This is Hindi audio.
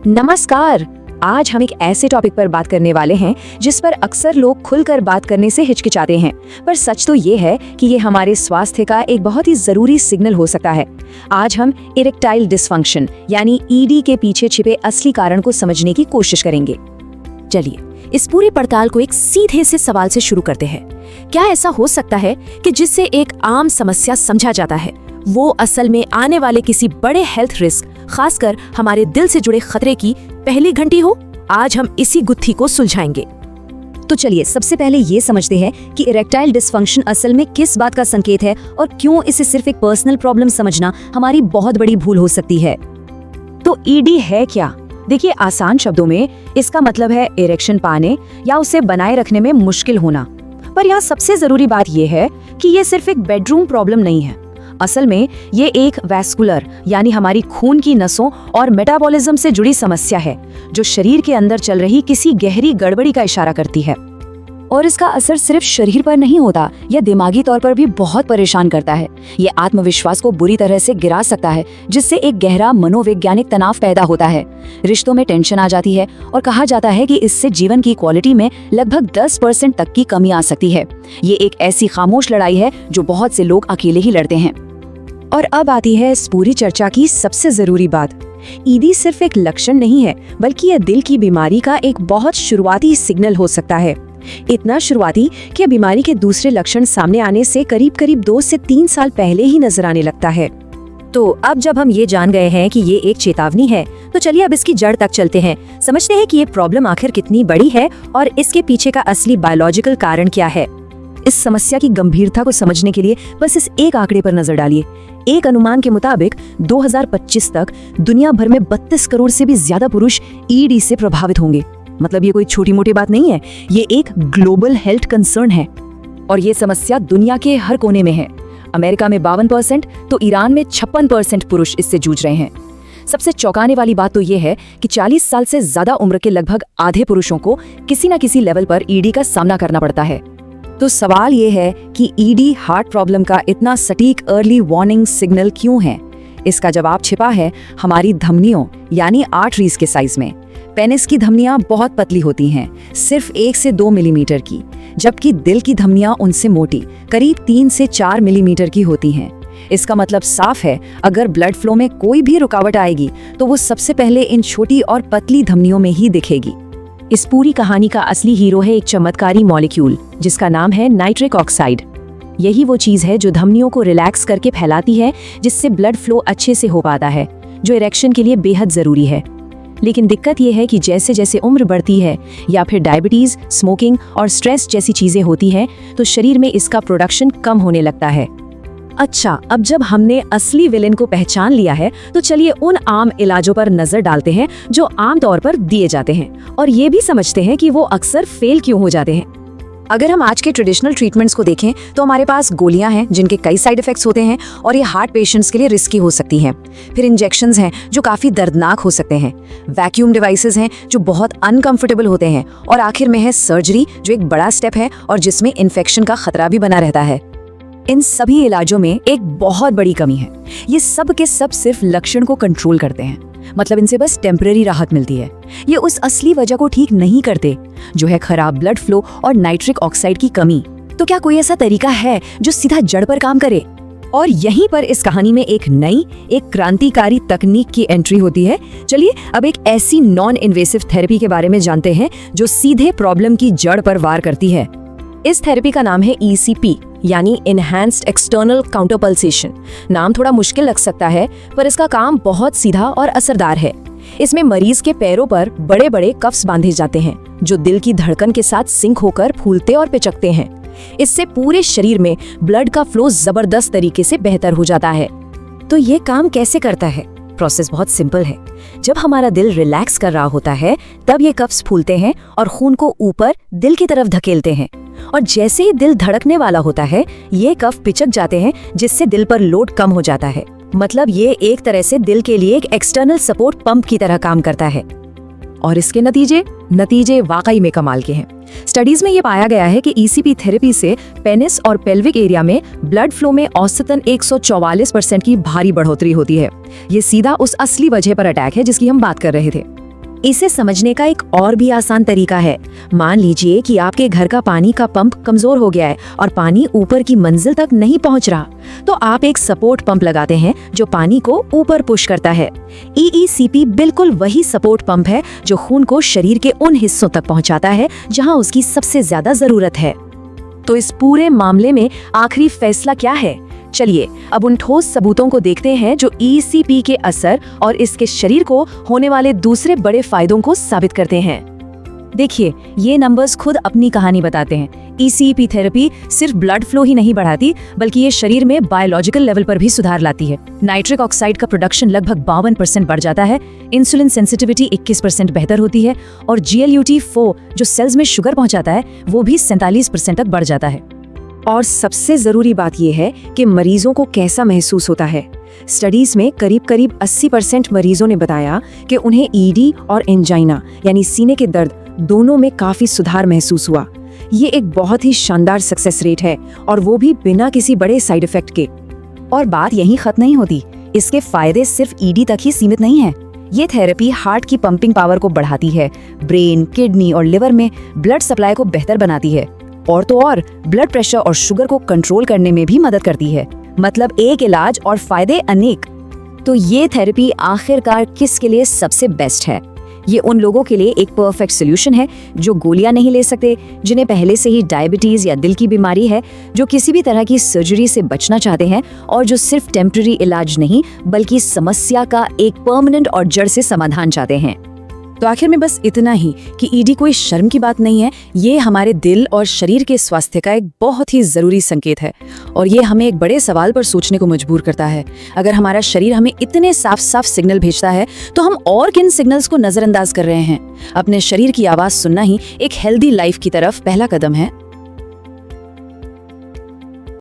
नमस्कार। आज हम एक ऐसे टॉपिक पर बात करने वाले हैं जिस पर अक्सर लोग खुलकर बात करने से हिचकिचाते हैं, पर सच तो ये है कि ये हमारे स्वास्थ्य का एक बहुत ही जरूरी सिग्नल हो सकता है। आज हम इरेक्टाइल डिसफंक्शन यानी ईडी के पीछे छिपे असली कारण को समझने की कोशिश करेंगे। चलिए इस पूरी पड़ताल को एक सीधे से सवाल से शुरू करते हैं। क्या ऐसा हो सकता है कि जिससे एक आम समस्या समझा जाता है वो असल में आने वाले किसी बड़े हेल्थ रिस्क, खासकर हमारे दिल से जुड़े खतरे की पहली घंटी हो? आज हम इसी गुत्थी को सुलझाएंगे। तो चलिए सबसे पहले ये समझते हैं कि इरेक्टाइल डिसफंक्शन असल में किस बात का संकेत है और क्यों इसे सिर्फ एक पर्सनल प्रॉब्लम समझना हमारी बहुत बड़ी भूल हो सकती है। तो ईडी है क्या? देखिए, आसान शब्दों में इसका मतलब है इरेक्शन पाने या उसे बनाए रखने में मुश्किल होना। पर यहाँ सबसे जरूरी बात यह है कि ये सिर्फ एक बेडरूम प्रॉब्लम नहीं है। असल में ये एक वैस्कुलर यानी हमारी खून की नसों और मेटाबॉलिज्म से जुड़ी समस्या है जो शरीर के अंदर चल रही किसी गहरी गड़बड़ी का इशारा करती है। और इसका असर सिर्फ शरीर पर नहीं होता, यह दिमागी तौर पर भी बहुत परेशान करता है। ये आत्मविश्वास को बुरी तरह से गिरा सकता है, जिससे एक गहरा मनोवैज्ञानिक तनाव पैदा होता है। रिश्तों में टेंशन आ जाती है और कहा जाता है कि इससे जीवन की क्वालिटी में लगभग 10% तक की कमी आ सकती है। ये एक ऐसी खामोश लड़ाई है जो बहुत से लोग अकेले ही लड़ते हैं। और अब आती है इस पूरी चर्चा की सबसे जरूरी बात। ईडी सिर्फ एक लक्षण नहीं है, बल्कि यह दिल की बीमारी का एक बहुत शुरुआती सिग्नल हो सकता है। इतना शुरुआती कि बीमारी के दूसरे लक्षण सामने आने से करीब 2 से 3 साल पहले ही नजर आने लगता है। तो अब जब हम ये जान गए हैं कि ये एक चेतावनी है, तो चलिए अब इसकी जड़ तक चलते हैं। समझते हैं कि ये प्रॉब्लम आखिर कितनी बड़ी है और इसके पीछे का असली बायोलॉजिकल कारण क्या है। इस समस्या की गंभीरता को समझने के लिए बस इस एक आंकड़े पर नजर डालिए। एक अनुमान के मुताबिक 2025 तक दुनिया भर में 32 करोड़ से भी ज्यादा पुरुष ईडी से प्रभावित होंगे। मतलब ये कोई छोटी मोटी बात नहीं है, ये एक ग्लोबल हेल्थ कंसर्न है और ये समस्या दुनिया के हर कोने में है। अमेरिका में 52% तो ईरान में 56% पुरुष इससे जूझ रहे हैं। सबसे चौंकाने वाली बात तो ये है कि 40 साल से ज्यादा उम्र के लगभग आधे पुरुषों को किसी न किसी लेवल पर ईडी का सामना करना पड़ता है। तो सवाल ये है कि ईडी हार्ट प्रॉब्लम का इतना सटीक अर्ली वार्निंग सिग्नल क्यों है? इसका जवाब छिपा है हमारी धमनियों यानी आर्टरीज के साइज में। पेनिस की धमनियां बहुत पतली होती हैं, सिर्फ 1 से 2 मिलीमीटर की, जबकि दिल की धमनियां उनसे मोटी, करीब 3 से 4 मिलीमीटर की होती हैं। इसका मतलब साफ है, अगर ब्लड फ्लो में कोई भी रुकावट आएगी तो वो सबसे पहले इन छोटी और पतली धमनियों में ही दिखेगी। इस पूरी कहानी का असली हीरो है एक चमत्कारी मॉलिक्यूल जिसका नाम है नाइट्रिक ऑक्साइड। यही वो चीज है जो धमनियों को रिलैक्स करके फैलाती है, जिससे ब्लड फ्लो अच्छे से हो पाता है, जो इरेक्शन के लिए बेहद जरूरी है। लेकिन दिक्कत यह है कि जैसे जैसे उम्र बढ़ती है या फिर डायबिटीज, स्मोकिंग और स्ट्रेस जैसी चीजें होती हैं, तो शरीर में इसका प्रोडक्शन कम होने लगता है। अच्छा, अब जब हमने असली विलेन को पहचान लिया है, तो चलिए उन आम इलाजों पर नजर डालते हैं जो आम तौर पर दिए जाते हैं और ये भी समझते हैं कि वो अक्सर फेल क्यों हो जाते हैं। अगर हम आज के ट्रेडिशनल ट्रीटमेंट्स को देखें तो हमारे पास गोलियां हैं जिनके कई साइड इफेक्ट्स होते हैं और ये हार्ट पेशेंट्स के लिए रिस्की हो सकती हैं। फिर इंजेक्शंस हैं जो काफी दर्दनाक हो सकते हैं, वैक्यूम डिवाइसेस हैं जो बहुत अनकंफर्टेबल होते हैं, और आखिर में है सर्जरी जो एक बड़ा स्टेप है और जिसमें इन्फेक्शन का खतरा भी बना रहता है। इन सभी इलाजों में एक बहुत बड़ी कमी है, ये सब के सब सिर्फ लक्षण को कंट्रोल करते हैं, मतलब इनसे बस टेम्परेरी राहत मिलती है। ये उस असली वजह को ठीक नहीं करते जो है खराब ब्लड फ्लो और नाइट्रिक ऑक्साइड की कमी। तो क्या कोई ऐसा तरीका है जो सीधा जड़ पर काम करे? और यहीं पर इस कहानी में एक नई, एक क्रांतिकारी तकनीक की एंट्री होती है। चलिए अब एक ऐसी नॉन इन्वेसिव थेरेपी के बारे में जानते हैं जो सीधे प्रॉब्लम की जड़ पर वार करती है। इस थेरेपी का नाम है ECP यानी इनहैंस्ड एक्सटर्नल काउंटर पल्सेशन। नाम थोड़ा मुश्किल लग सकता है, पर इसका काम बहुत सीधा और असरदार है। इसमें मरीज के पैरों पर बड़े बड़े कफ्स बांधे जाते हैं जो दिल की धड़कन के साथ सिंक होकर फूलते और पिचकते हैं। इससे पूरे शरीर में ब्लड का फ्लो जबरदस्त तरीके से बेहतर हो जाता है। तो ये काम कैसे करता है? प्रोसेस बहुत सिंपल है। जब हमारा दिल रिलैक्स कर रहा होता है तब ये कफ्स फूलते हैं और खून को ऊपर दिल की तरफ धकेलते हैं, और जैसे ही दिल धड़कने वाला होता है ये कफ पिचक जाते हैं, जिससे दिल पर लोड कम हो जाता है। मतलब ये एक तरह से दिल के लिए एक एक्सटर्नल सपोर्ट पंप की तरह काम करता है। और इसके नतीजे वाकई में कमाल के हैं। स्टडीज में ये पाया गया है कि ECP थेरेपी से पेनिस और पेल्विक एरिया में ब्लड फ्लो में औसतन 144% की भारी बढ़ोतरी होती है। ये सीधा उस असली वजह पर अटैक है जिसकी हम बात कर रहे थे। इसे समझने का एक और भी आसान तरीका है। मान लीजिए कि आपके घर का पानी का पंप कमजोर हो गया है और पानी ऊपर की मंजिल तक नहीं पहुंच रहा, तो आप एक सपोर्ट पंप लगाते हैं जो पानी को ऊपर पुश करता है। EECP बिल्कुल वही सपोर्ट पंप है जो खून को शरीर के उन हिस्सों तक पहुंचाता है जहां उसकी सबसे ज्यादा जरूरत है। तो इस पूरे मामले में आखिरी फैसला क्या है? चलिए अब उन ठोस सबूतों को देखते हैं जो ECP के असर और इसके शरीर को होने वाले दूसरे बड़े फायदों को साबित करते हैं। देखिए, ये नंबर्स खुद अपनी कहानी बताते हैं। ECP थेरेपी सिर्फ ब्लड फ्लो ही नहीं बढ़ाती, बल्कि ये शरीर में बायोलॉजिकल लेवल पर भी सुधार लाती है। नाइट्रिक ऑक्साइड का प्रोडक्शन लगभग 52% बढ़ जाता है, इंसुलिन सेंसिटिविटी 21% बेहतर होती है और GLUT4 जो सेल्स में शुगर पहुंचाता है वो भी 47% तक बढ़ जाता है। और सबसे जरूरी बात यह है कि मरीजों को कैसा महसूस होता है। स्टडीज में करीब 80% मरीजों ने बताया कि उन्हें ED और एंजाइना यानी सीने के दर्द दोनों में काफी सुधार महसूस हुआ। ये एक बहुत ही शानदार सक्सेस रेट है और वो भी बिना किसी बड़े साइड इफेक्ट के। और बात यहीं खत्म नहीं होती, इसके फायदे सिर्फ ED तक ही सीमित नहीं है। ये थेरेपी हार्ट की पंपिंग पावर को बढ़ाती है, ब्रेन, किडनी और लिवर में ब्लड सप्लाई को बेहतर बनाती है और तो और ब्लड प्रेशर और शुगर को कंट्रोल करने में भी मदद करती है। मतलब एक इलाज और फायदे अनेक। तो ये थेरेपी आखिरकार किसके लिए सबसे बेस्ट है? ये उन लोगों के लिए एक परफेक्ट सोल्यूशन है जो गोलियां नहीं ले सकते, जिन्हें पहले से ही डायबिटीज या दिल की बीमारी है, जो किसी भी तरह की सर्जरी से बचना चाहते हैं और जो सिर्फ टेम्पररी इलाज नहीं बल्कि समस्या का एक परमानेंट और जड़ से समाधान चाहते हैं। तो आखिर में बस इतना ही कि ED कोई शर्म की बात नहीं है, ये हमारे दिल और शरीर के स्वास्थ्य का एक बहुत ही ज़रूरी संकेत है और ये हमें एक बड़े सवाल पर सोचने को मजबूर करता है। अगर हमारा शरीर हमें इतने साफ साफ सिग्नल भेजता है तो हम और किन सिग्नल्स को नज़रअंदाज कर रहे हैं? अपने शरीर की आवाज़ सुनना ही एक हेल्दी लाइफ की तरफ पहला कदम है।